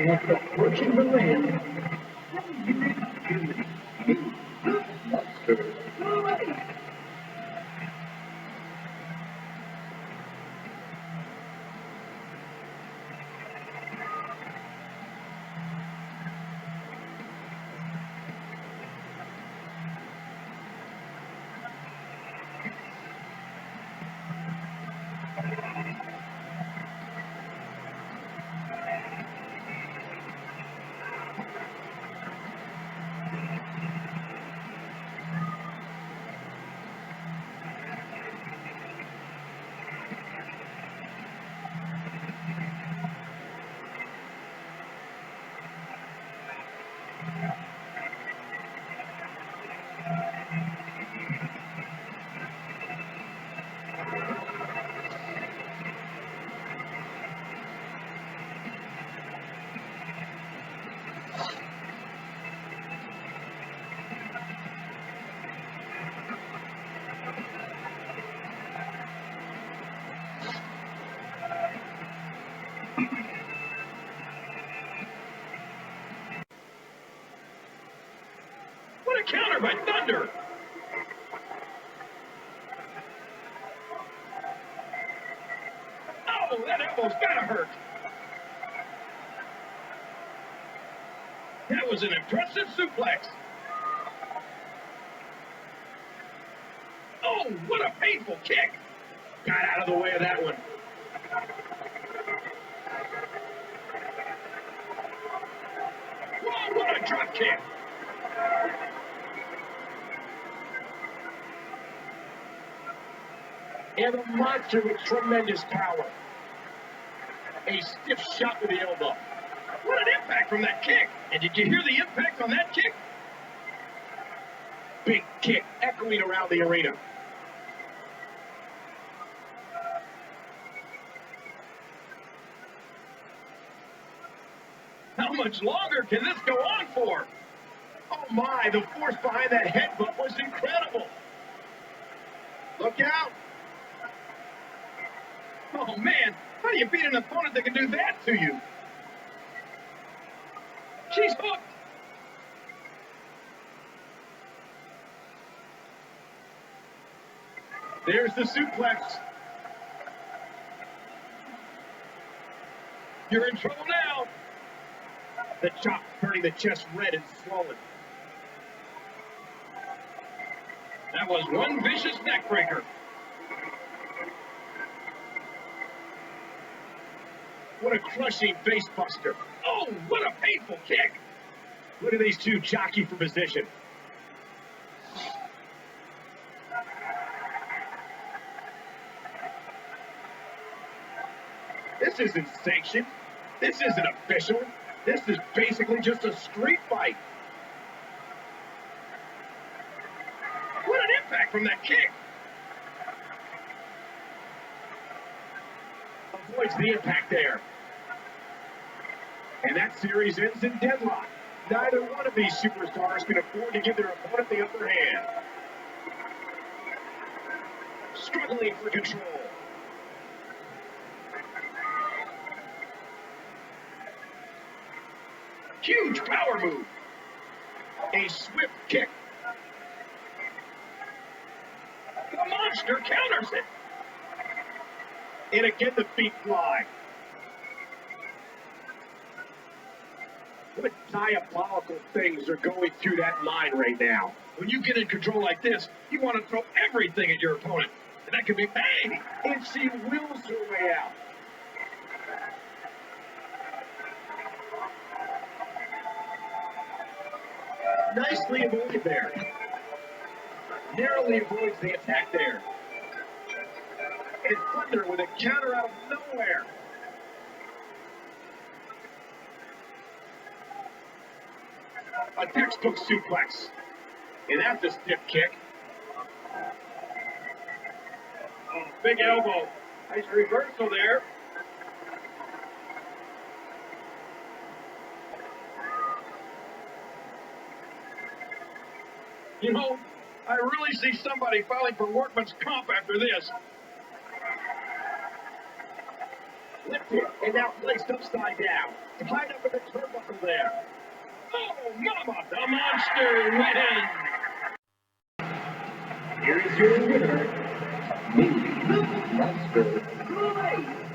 After approaching the land, What a counter by Thunder! Oh, that elbow's gotta hurt. That was an impressive suplex. Oh, what a painful kick. Got out of the way of that one. Whoa, what a drop kick. And a monster with tremendous power. A stiff shot with the elbow. What an impact from that kick. And did you hear the impact on that kick? Big kick echoing around the arena. How much longer can this go on for? Oh my, the force behind that headbutt was incredible. Look out. Oh man, how do you beat an opponent that can do that to you? She's hooked. There's the suplex. You're in trouble now. The chop turning the chest red and swollen. That was one vicious neck breaker. What a crushing face buster. Oh, what a painful kick. Look at these two jockey for position. This isn't sanctioned. This isn't official. This is basically just a street fight. What an impact from that kick. Avoids the impact there. And that series ends in deadlock. Neither one of these superstars can afford to give their opponent the upper hand. Struggling for control. Huge power move. A swift kick. The monster counters it. And again the feet fly. What diabolical things are going through that mind right now? When you get in control like this, you want to throw everything at your opponent. And that could be bang! And she wills her way out. Nicely avoided there. Narrowly avoids the attack there. And Thunder with a counter out of nowhere. A textbook suplex. And that's a stiff kick. Oh, big elbow. Nice reversal there. You know, I really see somebody filing for workman's comp after this. Lifted and now placed upside down. Tied up in the turnbuckle there. Oh, mama! The monster wins! Here is your winner, the Monster.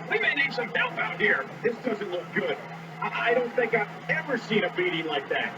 We may need some help out here. This doesn't look good. I don't think I've ever seen a beating like that.